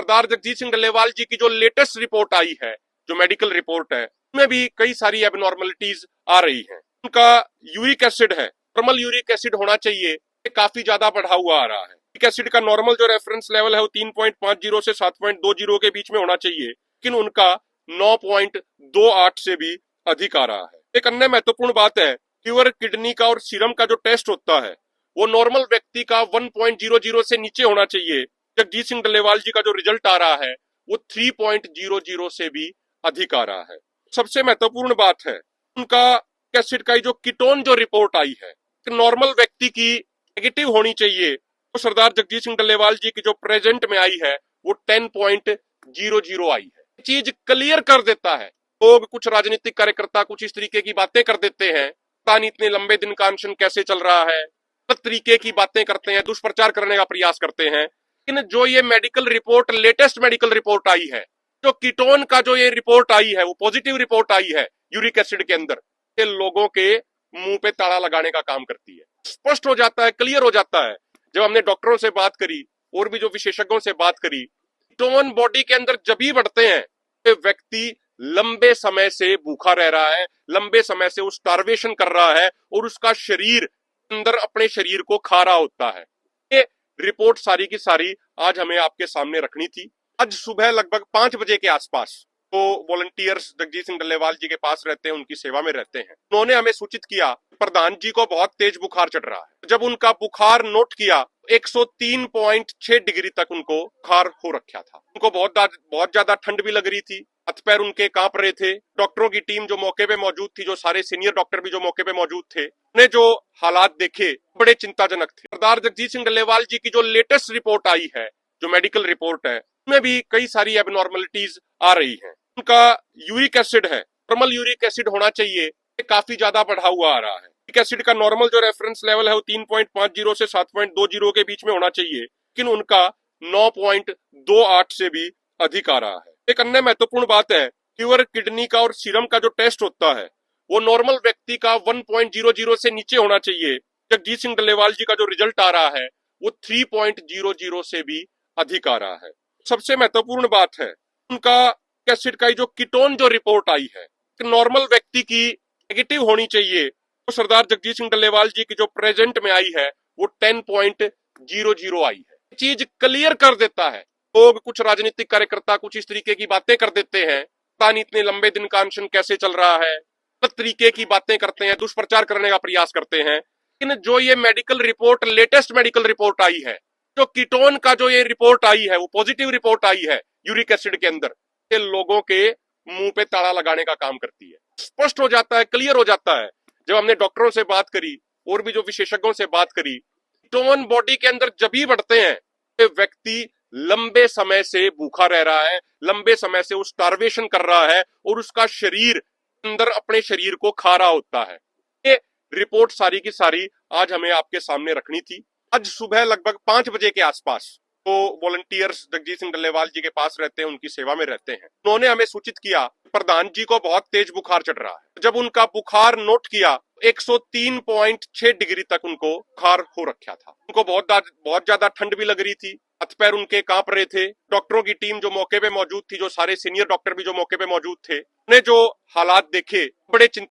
सरदार जगजीत सिंह डल्लेवाल जी की जो latest report आई है, जो मेडिकल रिपोर्ट है, उसमें भी कई सारी एबनॉर्मलिटीज आ रही हैं। उनका यूरिक एसिड है, नॉर्मल यूरिक एसिड होना चाहिए, ये काफी ज्यादा बढ़ा हुआ आ रहा है। यूरिक एसिड का नॉर्मल जो रेफरेंस लेवल है वो 3.50 से 7.20 के बीच में होना चाहिए, लेकिन उनका 9.28 से भी अधिक आ रहा है। एक अन्य महत्वपूर्ण बात है, लीवर, किडनी का और सीरम का जो टेस्ट होता है वो नॉर्मल व्यक्ति का 1.00 से नीचे होना चाहिए। जगजीत सिंह डल्लेवाल जी का जो रिजल्ट आ रहा है वो 3.00 से भी अधिक आ रहा है। सबसे महत्वपूर्ण बात है उनका एसिड का जो कीटोन जो रिपोर्ट आई है, नॉर्मल व्यक्ति की नेगेटिव होनी चाहिए, तो सरदार जगजीत सिंह डल्लेवाल जी की जो प्रेजेंट में आई है वो 10.00 आई है। चीज क्लियर कर देता है। लोग, कुछ राजनीतिक कार्यकर्ता कुछ इस तरीके की बातें कर देते हैं, पता नहीं इतने लंबे दिन का अनशन कैसे चल रहा है, गलत तरीके की बातें करते हैं, दुष्प्रचार करने का प्रयास करते हैं। लेकिन जो ये medical report, latest medical report आई है, जो कीटोन का जो ये रिपोर्ट आई है वो पॉजिटिव रिपोर्ट आई है यूरिक एसिड के अंदर, ये लोगों के मुंह पे ताला लगाने का काम करती है। स्पष्ट हो जाता है, क्लियर हो जाता है। जब हमने डॉक्टरों से बात करी और भी जो विशेषज्ञों से बात करी, कीटोन बॉडी के अंदर जब भी बढ़ते हैं तो व्यक्ति लंबे समय से भूखा रह रहा है, लंबे समय से वो स्टार्वेशन कर रहा है और उसका शरीर अंदर अपने शरीर को खा रहा होता है। ये रिपोर्ट सारी की सारी आज हमें आपके सामने रखनी थी। आज सुबह लगभग 5 बजे के आसपास तो वॉलंटियर्स जगजीत सिंह डल्लेवाल जी के पास रहते हैं, उनकी सेवा में रहते हैं। उन्होंने हमें सूचित किया प्रधान जी को बहुत तेज बुखार चढ़ रहा है। जब उनका बुखार नोट किया 103.6 डिग्री तक उनको बुखार हो रखा था। उनको बहुत ज्यादा ठंड भी लग रही थी, हाथ पैर उनके कांप रहे थे। डॉक्टरों की टीम जो मौके पे मौजूद थी, जो सारे सीनियर डॉक्टर भी जो मौके पे मौजूद थे, उन्हें जो हालात देखे बड़े चिंताजनक थे। सरदार जगजीत सिंह डल्लेवाल जी की जो लेटेस्ट रिपोर्ट आई है, जो मेडिकल रिपोर्ट है, उसमें भी कई सारी एबनॉर्मलिटीज आ रही हैं। उनका यूरिक एसिड है, नॉर्मल यूरिक एसिड होना चाहिए, ये काफी ज्यादा बढ़ा हुआ आ रहा है। यूरिक एसिड का नॉर्मल जो रेफरेंस लेवल है वो 3.50 से 7.20 के बीच में होना चाहिए, लेकिन उनका 9.28 से भी अधिक आ रहा है। एक अन्य महत्वपूर्ण बात है, लीवर, किडनी का और सीरम का जो टेस्ट होता है वो नॉर्मल व्यक्ति का 1.00 से नीचे होना चाहिए। जगजीत सिंह डल्लेवाल जी का जो रिजल्ट आ रहा है वो 3.00 से भी अधिक आ रहा है। सबसे महत्वपूर्ण बात है उनका एसिड का जो कीटोन जो रिपोर्ट आई है, नॉर्मल व्यक्ति की नेगेटिव होनी चाहिए, तो सरदार जगजीत सिंह डल्लेवाल जी की जो प्रेजेंट में आई है वो 10.00 आई है। चीज क्लियर कर देता है। लोग, कुछ राजनीतिक कार्यकर्ता कुछ इस तरीके की बातें कर देते हैं, पता नहीं इतने लंबे दिन का अनशन कैसे चल रहा है, गलत तरीके की बातें करते हैं, दुष्प्रचार करने का प्रयास करते हैं। लेकिन जो ये medical report, latest medical report आई है, जो कीटोन का जो ये रिपोर्ट आई है वो पॉजिटिव रिपोर्ट आई है यूरिक एसिड के अंदर, ये लोगों के मुंह पे ताला लगाने का काम करती है। स्पष्ट हो जाता है, क्लियर हो जाता है। जब हमने डॉक्टरों से बात करी और भी जो विशेषज्ञों से बात करी, कीटोन बॉडी के अंदर जब भी बढ़ते हैं तो व्यक्ति लंबे समय से भूखा रह रहा है, लंबे समय से वो स्टार्वेशन कर रहा है और उसका शरीर अंदर अपने शरीर को खा रहा होता है। ये रिपोर्ट सारी की सारी आज हमें आपके सामने रखनी थी। आज सुबह लगभग 5 बजे के आसपास तो वॉलंटियर्स जगजीत सिंह डल्लेवाल जी के पास रहते हैं, उनकी सेवा में रहते हैं। उन्होंने हमें सूचित किया प्रधान जी को बहुत तेज बुखार चढ़ रहा है। जब उनका बुखार नोट किया 103.6 डिग्री तक उनको बुखार हो रखा था। उनको बहुत ज्यादा ठंड भी लग रही थी, हाथ पैर उनके कांप रहे थे। डॉक्टरों की टीम जो मौके पे मौजूद थी, जो सारे सीनियर डॉक्टर भी जो मौके पे मौजूद थे, उन्हें जो हालात देखे बड़े